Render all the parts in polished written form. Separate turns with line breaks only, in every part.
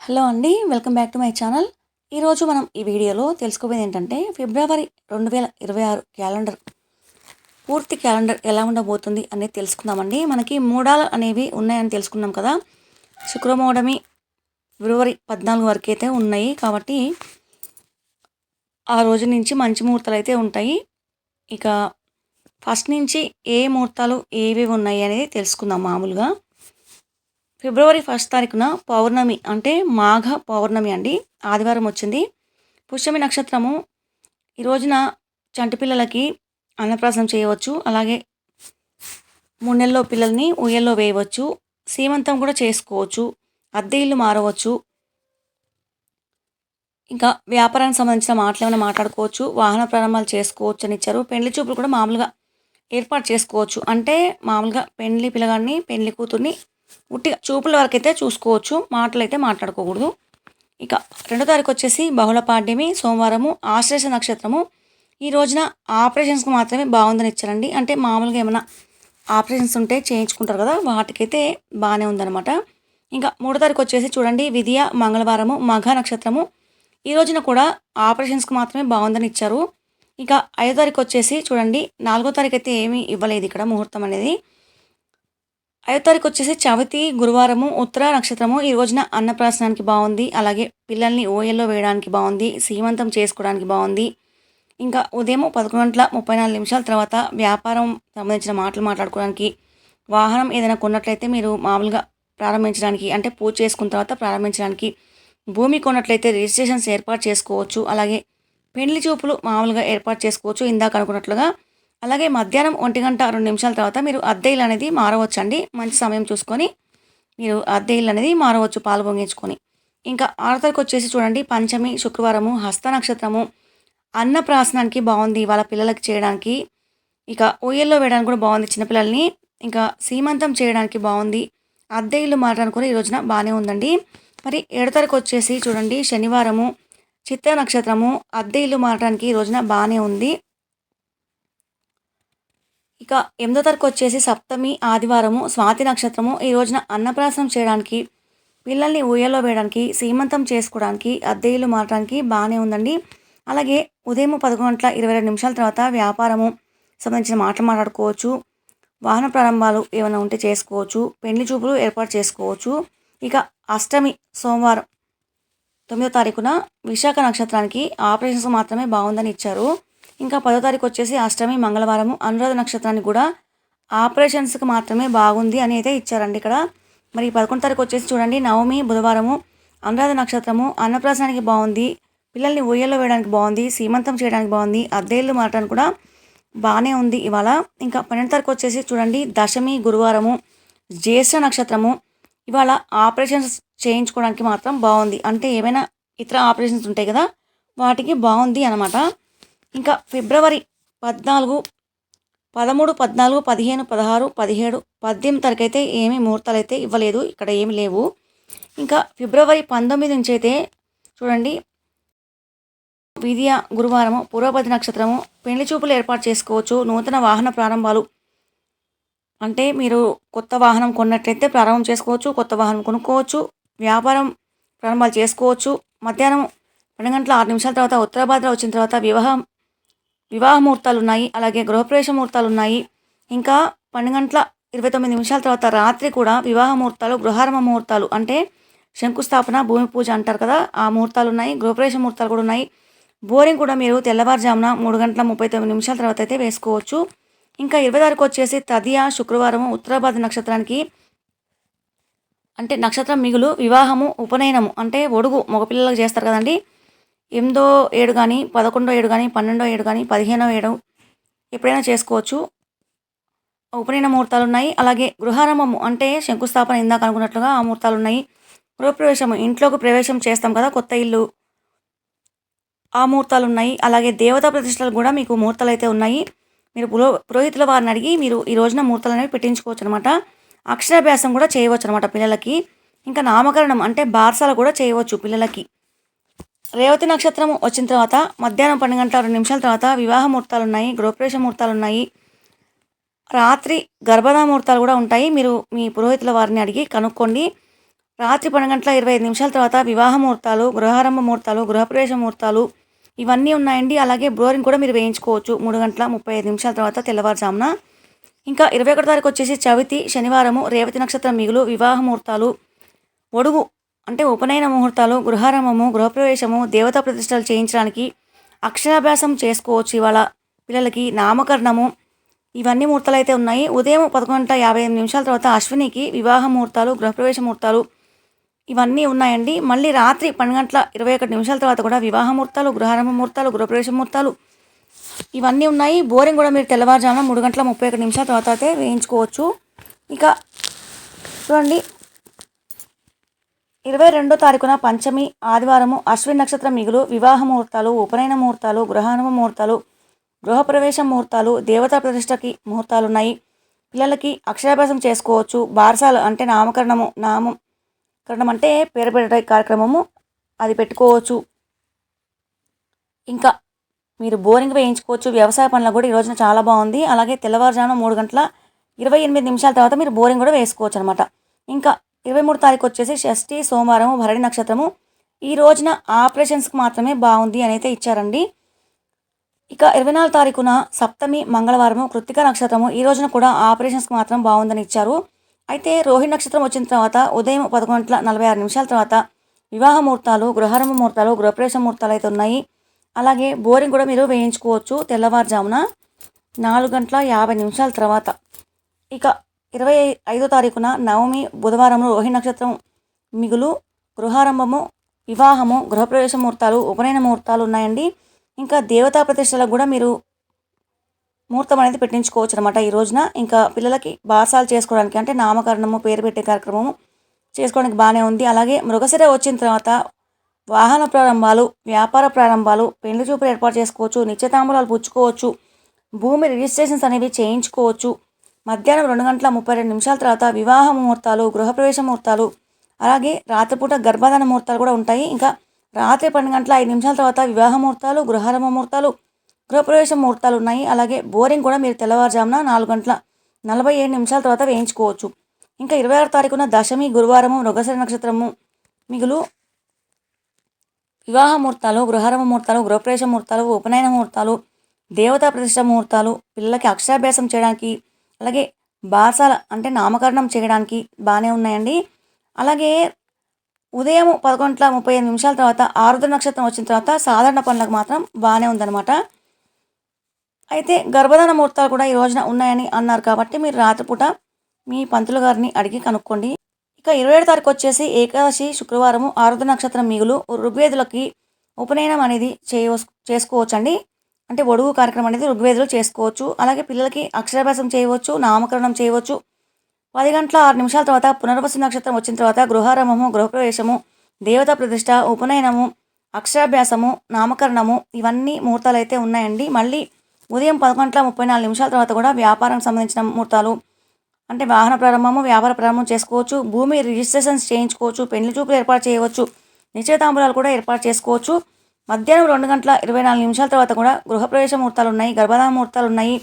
Hello అండి. Welcome back to my channel. ఈరోజు మనం ఈ వీడియోలో తెలుసుకోబోయేది ఏంటంటే ఫిబ్రవరి 2026 క్యాలెండర్ పూర్తి క్యాలెండర్ ఎలా ఉండబోతుంది అనేది తెలుసుకుందామండి. మనకి మూడాలు అనేవి ఉన్నాయని తెలుసుకున్నాం కదా. శుక్రమౌఢమి ఫిబ్రవరి 14 వరకు అయితే ఉన్నాయి కాబట్టి ఆ రోజు నుంచి మంచి ముహూర్తాలు అయితే ఉంటాయి. ఇక ఫస్ట్ నుంచి ఏ ముహూర్తాలు ఏవేవి ఉన్నాయి అనేది తెలుసుకుందాం. మామూలుగా ఫిబ్రవరి 1 తారీఖున పౌర్ణమి అంటే మాఘ పౌర్ణమి అండి. ఆదివారం వచ్చింది. పుష్యమి నక్షత్రము. ఈ రోజున చంటి పిల్లలకి అన్నప్రాసన చేయవచ్చు. అలాగే 3 నెలల్లో పిల్లల్ని ఉయ్యల్లో వేయవచ్చు. సీమంతం కూడా చేసుకోవచ్చు. అద్దె ఇల్లు మారవచ్చు. ఇంకా వ్యాపారానికి సంబంధించిన మాటలు ఏమైనా మాట్లాడుకోవచ్చు. వాహన ప్రారంభాలు చేసుకోవచ్చు అని ఇచ్చారు. పెళ్లి చూపులు కూడా మామూలుగా ఏర్పాటు చేసుకోవచ్చు. అంటే మామూలుగా పెళ్లి పిల్లగాడిని పెళ్లి కూతుర్ని ఉట్టిగా చూపుల వరకైతే చూసుకోవచ్చు. మాటలు అయితే మాట్లాడుకోకూడదు. ఇక 2వ తారీఖు వచ్చేసి బహుళ పాడ్యమి సోమవారము ఆశ్లేష నక్షత్రము. ఈ రోజున ఆపరేషన్స్కి మాత్రమే బాగుందని ఇచ్చారండి. అంటే మామూలుగా ఏమైనా ఆపరేషన్స్ ఉంటే చేయించుకుంటారు కదా, వాటికైతే బాగానే ఉందన్నమాట. ఇంకా 3వ తారీఖు వచ్చేసి చూడండి విధియ మంగళవారము మఘ నక్షత్రము. ఈ రోజున కూడా ఆపరేషన్స్కి మాత్రమే బాగుందని ఇచ్చారు. ఇక 5వ తారీఖు వచ్చేసి చూడండి 4వ తారీఖు అయితే ఏమీ ఇవ్వలేదు ఇక్కడ ముహూర్తం అనేది. 5వ తారీఖు వచ్చేసి చవితి గురువారము ఉత్తర నక్షత్రము. ఈ రోజున అన్నప్రాసనానికి బాగుంది. అలాగే పిల్లల్ని ఓయల్లో వేయడానికి బాగుంది. సీమంతం చేసుకోవడానికి బాగుంది. ఇంకా ఉదయం 11:34 తర్వాత వ్యాపారం సంబంధించిన మాటలు మాట్లాడుకోవడానికి, వాహనం ఏదైనా కొన్నట్లయితే మీరు మామూలుగా ప్రారంభించడానికి అంటే పూజ చేసుకున్న తర్వాత ప్రారంభించడానికి, భూమి కొన్నట్లయితే రిజిస్ట్రేషన్స్ ఏర్పాటు చేసుకోవచ్చు. అలాగే పెళ్లి చూపులు మామూలుగా ఏర్పాటు చేసుకోవచ్చు ఇందాక అనుకున్నట్లుగా. అలాగే మధ్యాహ్నం 1:02 తర్వాత మీరు అద్దె ఇల్లు అనేది మారవచ్చండి. మంచి సమయం చూసుకొని మీరు అద్దె ఇల్లు అనేది మారవచ్చు పాలు పొంగించుకొని. ఇంకా 6వ తారీఖు వచ్చేసి చూడండి పంచమి శుక్రవారము హస్త నక్షత్రము. అన్నప్రాసనానికి బాగుంది వాళ్ళ పిల్లలకి చేయడానికి. ఇక ఊయల్లో వేయడానికి కూడా బాగుంది చిన్నపిల్లల్ని. ఇంకా సీమంతం చేయడానికి బాగుంది. అద్దె ఇల్లు మారడానికి కూడా ఈ రోజున బాగానే ఉందండి. మరి 7వ తారీఖు వచ్చేసి చూడండి శనివారము చిత్త నక్షత్రము. అద్దె ఇల్లు మారడానికి ఈ రోజున బాగానే ఉంది. ఇక 8వ తారీఖు వచ్చేసి సప్తమి ఆదివారము స్వాతి నక్షత్రము. ఈ రోజున అన్నప్రాసనం చేయడానికి, పిల్లల్ని ఊయల్లో వేయడానికి, సీమంతం చేసుకోవడానికి, అద్దె ఇల్లు మారడానికి బాగానే ఉందండి. అలాగే ఉదయం 11:22 తర్వాత వ్యాపారము సంబంధించిన మాటలు మాట్లాడుకోవచ్చు. వాహన ప్రారంభాలు ఏమైనా ఉంటే చేసుకోవచ్చు. పెళ్లి చూపులు ఏర్పాటు చేసుకోవచ్చు. ఇక అష్టమి సోమవారం 9వ తారీఖున విశాఖ నక్షత్రానికి ఆపరేషన్స్ మాత్రమే బాగుందని ఇచ్చారు. ఇంకా 10వ తారీఖు వచ్చేసి అష్టమి మంగళవారము అనురాధ నక్షత్రానికి కూడా ఆపరేషన్స్కి మాత్రమే బాగుంది అని అయితే ఇచ్చారండి ఇక్కడ. మరి 11వ తారీఖు వచ్చేసి చూడండి నవమి బుధవారము అనురాధ నక్షత్రము. అన్నప్రాసనానికి బాగుంది. పిల్లల్ని ఊయల్లో వేయడానికి బాగుంది. సీమంతం చేయడానికి బాగుంది. అద్దెళ్ళు మారడానికి కూడా బాగానే ఉంది ఇవాళ. ఇంకా 12వ తారీఖు వచ్చేసి చూడండి దశమి గురువారము జ్యేష్ఠ నక్షత్రము. ఇవాళ ఆపరేషన్స్ చేయించుకోవడానికి మాత్రం బాగుంది. అంటే ఏమైనా ఇతర ఆపరేషన్స్ ఉంటాయి కదా, వాటికి బాగుంది అనమాట. ఇంకా ఫిబ్రవరి 14, 13, 14, 15, 16, 17, 18 తారీఖు అయితే ఏమీ ముహూర్తాలు అయితే ఇవ్వలేదు. ఇక్కడ ఏమి లేవు. ఇంకా ఫిబ్రవరి 19 నుంచి అయితే చూడండి విధియ గురువారము పూర్వపది నక్షత్రము. పెళ్లి చూపులు ఏర్పాటు చేసుకోవచ్చు. నూతన వాహన ప్రారంభాలు అంటే మీరు కొత్త వాహనం కొన్నట్లయితే ప్రారంభం చేసుకోవచ్చు. కొత్త వాహనం కొనుక్కోవచ్చు. వ్యాపారం ప్రారంభాలు చేసుకోవచ్చు. మధ్యాహ్నం 12:06 తర్వాత ఉత్తరాభాద్ర వచ్చిన తర్వాత వివాహ ముహూర్తాలు ఉన్నాయి. అలాగే గృహప్రవేశ ముహూర్తాలు ఉన్నాయి. ఇంకా 12:29 తర్వాత రాత్రి కూడా వివాహ ముహూర్తాలు, గృహారంభ ముహూర్తాలు అంటే శంకుస్థాపన, భూమి పూజ అంటారు కదా, ఆ ముహూర్తాలు ఉన్నాయి. గృహప్రవేశ ముహూర్తాలు కూడా ఉన్నాయి. బోరింగ్ కూడా మీరు తెల్లవారుజామున 3:39 తర్వాత అయితే వేసుకోవచ్చు. ఇంకా 20వ తారీఖు వచ్చేసి తదియ శుక్రవారము ఉత్తరాభాద్ర నక్షత్రానికి అంటే నక్షత్రం మిగులు వివాహము ఉపనయనము అంటే ఒడుగు మగపిల్లలకు చేస్తారు కదండి. 8వ ఏడు కానీ 11వ ఏడు కానీ 12వ ఏడు కానీ 15వ ఏడు ఎప్పుడైనా చేసుకోవచ్చు. ఉపనయన ముహూర్తాలు ఉన్నాయి. అలాగే గృహారంభము అంటే శంకుస్థాపన ఇందాక అనుకున్నట్లుగా ఆ ముహూర్తాలు ఉన్నాయి. గృహప్రవేశము ఇంట్లోకి ప్రవేశం చేస్తాం కదా కొత్త ఇల్లు, ఆ ముహూర్తాలు ఉన్నాయి. అలాగే దేవతా ప్రతిష్టలు కూడా మీకు ముహూర్తాలు అయితే ఉన్నాయి. మీరు పురోహితుల వారిని అడిగి మీరు ఈ రోజున ముహూర్తాలు అనేవి పెట్టించుకోవచ్చు అనమాట. అక్షరాభ్యాసం కూడా చేయవచ్చు అనమాట పిల్లలకి. ఇంకా నామకరణం అంటే బార్సాలు కూడా చేయవచ్చు పిల్లలకి. రేవతి నక్షత్రం వచ్చిన తర్వాత మధ్యాహ్నం 12:02 తర్వాత వివాహ ముహూర్తాలు ఉన్నాయి. గృహప్రవేశ ముహూర్తాలు ఉన్నాయి. రాత్రి గర్భదా ముహూర్తాలు కూడా ఉంటాయి. మీరు మీ పురోహితుల వారిని అడిగి కనుక్కోండి. రాత్రి 12 గంటల 25 నిమిషాల తర్వాత వివాహ ముహూర్తాలు, గృహారంభ ముహూర్తాలు, గృహప్రవేశ ముహూర్తాలు ఇవన్నీ ఉన్నాయండి. అలాగే బోరింగ్ కూడా మీరు వేయించుకోవచ్చు 3 గంటల 35 నిమిషాల తర్వాత తెల్లవారుజామున. ఇంకా 21 తారీఖు వచ్చేసి చవితి శనివారము, రేవతి నక్షత్రం మిగులు, వివాహ ముహూర్తాలు, ఒడుగు అంటే ఉపనయన ముహూర్తాలు, గృహారంభము, గృహప్రవేశము, దేవతా ప్రతిష్టలు చేయించడానికి అక్షరాభ్యాసం చేసుకోవచ్చు ఇవాళ పిల్లలకి, నామకరణము ఇవన్నీ ముహూర్తాలు అయితే ఉన్నాయి. ఉదయం 11 గంటల 55 నిమిషాల తర్వాత అశ్వినికి వివాహ ముహూర్తాలు, గృహప్రవేశ ముహూర్తాలు ఇవన్నీ ఉన్నాయండి. మళ్ళీ రాత్రి 12 గంటల 21 నిమిషాల తర్వాత కూడా వివాహ ముహూర్తాలు, గృహారంభ ముహూర్తాలు, గృహప్రవేశ ముహూర్తాలు ఇవన్నీ ఉన్నాయి. బోరింగ్ కూడా మీరు తెల్లవారుజామున 3 గంటల 31 నిమిషాల తర్వాత అయితే వేయించుకోవచ్చు. ఇక చూడండి 22 తారీఖున పంచమి ఆదివారము, అశ్విని నక్షత్రం మిగులు, వివాహ ముహూర్తాలు, ఉపనయన ముహూర్తాలు, గృహారంభ ముహూర్తాలు, గృహప్రవేశ ముహూర్తాలు, దేవతా ప్రతిష్టకి ముహూర్తాలు ఉన్నాయి. పిల్లలకి అక్షరాభ్యాసం చేసుకోవచ్చు. బారసాలు అంటే నామకరణం అంటే పేరు పెట్టే కార్యక్రమము అది పెట్టుకోవచ్చు. ఇంకా మీరు బోరింగ్ వేయించుకోవచ్చు. వ్యవసాయ పనులకు కూడా ఈ రోజున చాలా బాగుంది. అలాగే తెల్లవారుజామున 3 గంటల 28 నిమిషాల తర్వాత మీరు బోరింగ్ కూడా వేసుకోవచ్చు అనమాట. ఇంకా 23 తారీఖు వచ్చేసి షష్ఠి సోమవారం, భరణి నక్షత్రము. ఈ రోజున ఆపరేషన్స్కి మాత్రమే బాగుంది అని అయితే ఇచ్చారండి. ఇక 24 తారీఖున సప్తమి మంగళవారము, కృత్తిక నక్షత్రము. ఈ రోజున కూడా ఆపరేషన్స్కి మాత్రం బాగుందని ఇచ్చారు. అయితే రోహిణి నక్షత్రం వచ్చిన తర్వాత ఉదయం 11 గంటల 46 నిమిషాల తర్వాత వివాహ ముహూర్తాలు, గృహారంభ ముహూర్తాలు, గృహప్రవేశ ముహూర్తాలు అయితే ఉన్నాయి. అలాగే బోరింగ్ కూడా మీరు వేయించుకోవచ్చు తెల్లవారుజామున 4 గంటల 50 నిమిషాల తర్వాత. ఇక 25 తారీఖున నవమి బుధవారం, రోహిణి నక్షత్రం మిగులు, గృహారంభము, వివాహము, గృహప్రవేశ ముహూర్తాలు, ఉపనయన ముహూర్తాలు ఉన్నాయండి. ఇంకా దేవతా ప్రతిష్టలకు కూడా మీరు ముహూర్తం అనేది పెట్టించుకోవచ్చు అనమాట ఈ రోజున. ఇంకా పిల్లలకి బారసాలు చేసుకోవడానికి అంటే నామకరణము, పేరు పెట్టే కార్యక్రమము చేసుకోవడానికి బాగానే ఉంది. అలాగే మృగశిర వచ్చిన తర్వాత వాహన ప్రారంభాలు, వ్యాపార ప్రారంభాలు, పెళ్లి చూపులు ఏర్పాటు చేసుకోవచ్చు, నిశ్చితాంబూలాలు పుచ్చుకోవచ్చు, భూమి రిజిస్ట్రేషన్స్ అనేవి చేయించుకోవచ్చు. మధ్యాహ్నం 2 గంటల 32 నిమిషాల తర్వాత వివాహ ముహూర్తాలు, గృహప్రవేశ ముహూర్తాలు, అలాగే రాత్రిపూట గర్భధారణ ముహూర్తాలు కూడా ఉంటాయి. ఇంకా రాత్రి 12 గంటల 5 నిమిషాల తర్వాత వివాహ ముహూర్తాలు, గృహారంభ ముహూర్తాలు, గృహప్రవేశ ముహూర్తాలు ఉన్నాయి. అలాగే బోరింగ్ కూడా మీరు తెల్లవారుజామున 4 గంటల 47 నిమిషాల తర్వాత వేయించుకోవచ్చు. ఇంకా 26 తారీఖున దశమి గురువారము, మృగశిర నక్షత్రము మిగులు, వివాహ ముహూర్తాలు, గృహారంభ ముహూర్తాలు, గృహప్రవేశ ముహూర్తాలు, ఉపనయన ముహూర్తాలు, దేవతా ప్రతిష్ట ముహూర్తాలు, పిల్లలకి అక్షరాభ్యాసం చేయడానికి, అలాగే బారసాల అంటే నామకరణం చేయడానికి బాగానే ఉన్నాయండి. అలాగే ఉదయం 11 గంటల 35 నిమిషాల తర్వాత ఆరుద్ర నక్షత్రం వచ్చిన తర్వాత సాధారణ పనులకు మాత్రం బాగానే ఉందన్నమాట. అయితే గర్భధారణ ముహూర్తాలు కూడా ఈ రోజున ఉన్నాయని అన్నారు కాబట్టి మీరు రాత్రిపూట మీ పంతులు గారిని అడిగి కనుక్కోండి. ఇక 27 తారీఖు వచ్చేసి ఏకాదశి శుక్రవారము, ఆరుద్ర నక్షత్రం మిగులు, ఋగ్వేదులకి ఉపనయనం అనేది చేసుకోవచ్చండి. అంటే ఒడుగు కార్యక్రమం అనేది ఋగ్వేదులు చేసుకోవచ్చు. అలాగే పిల్లలకి అక్షరాభ్యాసం చేయవచ్చు, నామకరణం చేయవచ్చు. 10 గంటల 6 నిమిషాల తర్వాత పునర్వసు నక్షత్రం వచ్చిన తర్వాత గృహారంభము, గృహప్రవేశము, దేవతా ప్రతిష్ట, ఉపనయనము, అక్షరాభ్యాసము, నామకరణము ఇవన్నీ ముహూర్తాలు అయితే ఉన్నాయండి. మళ్ళీ ఉదయం 11 గంటల 34 నిమిషాల తర్వాత కూడా వ్యాపారానికి సంబంధించిన ముహూర్తాలు అంటే వాహన ప్రారంభము, వ్యాపార ప్రారంభం చేసుకోవచ్చు, భూమి రిజిస్ట్రేషన్స్ చేయించుకోవచ్చు, పెళ్లి చూపులు ఏర్పాటు చేయవచ్చు, నిశ్చయితాంబూలాలు కూడా ఏర్పాటు చేసుకోవచ్చు. మధ్యాహ్నం 2 గంటల 24 నిమిషాల తర్వాత కూడా గృహప్రవేశ ముహూర్తాలు ఉన్నాయి, గర్భధారణ ముహూర్తాలు ఉన్నాయి.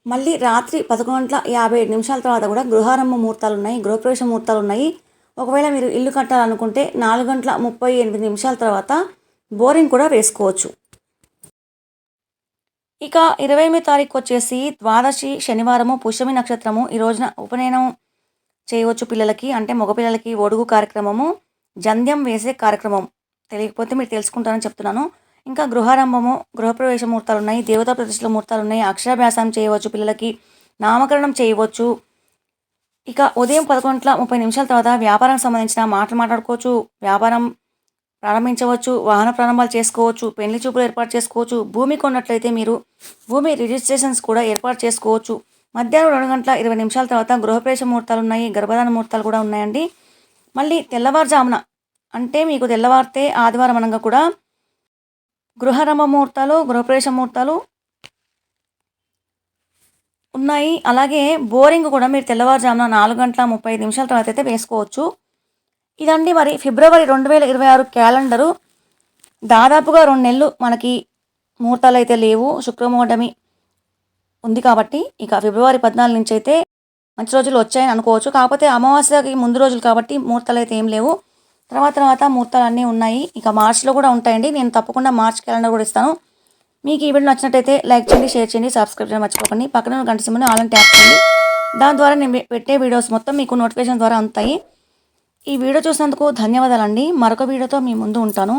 మళ్ళీ రాత్రి 11 గంటల 57 నిమిషాల తర్వాత కూడా గృహారంభ ముహూర్తాలు ఉన్నాయి, గృహప్రవేశ ముహూర్తాలు ఉన్నాయి. ఒకవేళ మీరు ఇల్లు కట్టాలనుకుంటే 4 గంటల 38 నిమిషాల తర్వాత బోరింగ్ కూడా వేసుకోవచ్చు. ఇక 28 తారీఖు వచ్చేసి ద్వాదశి శనివారము, పుష్యమి నక్షత్రము. ఈ రోజున ఉపనయనం చేయవచ్చు పిల్లలకి అంటే మగపిల్లలకి ఒడుగు కార్యక్రమము, జంధ్యం వేసే కార్యక్రమం. తెలియకపోతే మీరు తెలుసుకుంటారని చెప్తున్నాను. ఇంకా గృహారంభము, గృహప్రవేశ ముహూర్తాలు ఉన్నాయి, దేవతా ప్రతిష్టల ముహూర్తాలు ఉన్నాయి, అక్షరాభ్యాసం చేయవచ్చు పిల్లలకి, నామకరణం చేయవచ్చు. ఇక ఉదయం 11 గంటల 30 నిమిషాల తర్వాత వ్యాపారానికి సంబంధించిన మాటలు మాట్లాడుకోవచ్చు, వ్యాపారం ప్రారంభించవచ్చు, వాహన ప్రారంభాలు చేసుకోవచ్చు, పెళ్లి చూపులు ఏర్పాటు చేసుకోవచ్చు, భూమి కొన్నట్లయితే మీరు భూమి రిజిస్ట్రేషన్స్ కూడా ఏర్పాటు చేసుకోవచ్చు. మధ్యాహ్నం 2 గంటల 20 నిమిషాల తర్వాత గృహప్రవేశ ముహూర్తాలు ఉన్నాయి, గర్భధారణ ముహూర్తాలు కూడా ఉన్నాయండి. మళ్ళీ తెల్లవారుజామున అంటే మీకు తెల్లవారితే ఆదివారం అనగా కూడా గృహారంభ ముహూర్తాలు, గృహప్రవేశ ముహూర్తాలు ఉన్నాయి. అలాగే బోరింగ్ కూడా మీరు తెల్లవారుజామున 4 గంటల 35 నిమిషాల తర్వాత అయితే వేసుకోవచ్చు. ఇదండి మరి ఫిబ్రవరి 2026 క్యాలెండరు. దాదాపుగా 2 నెలలు మనకి ముహూర్తాలు అయితే లేవు, శుక్రమూఢమి ఉంది కాబట్టి. ఇక ఫిబ్రవరి 14 నుంచి అయితే మంచి రోజులు వచ్చాయని అనుకోవచ్చు. కాకపోతే అమావాస్యకి ముందు రోజులు కాబట్టి ముహూర్తాలు అయితే ఏం లేవు. తర్వాత ముహూర్తాలు అన్నీ ఉన్నాయి. ఇక మార్చ్‌లో కూడా ఉంటాయండి. నేను తప్పకుండా మార్చ్ క్యాలెండర్ కూడా ఇస్తాను. మీకు ఈ వీడియో నచ్చినట్టయితే లైక్ చేయండి, షేర్ చేయండి, సబ్స్క్రైబ్ చేయడం మర్చిపోకండి. పక్కన ఉన్న గంట సింబల్‌ని ఆల్ అని ట్యాప్ చేయండి. దాని ద్వారా నేను పెట్టే వీడియోస్ మొత్తం మీకు నోటిఫికేషన్ ద్వారా అందుతాయి. ఈ వీడియో చూసినందుకు ధన్యవాదాలండి. మరొక వీడియోతో మీ ముందు ఉంటాను.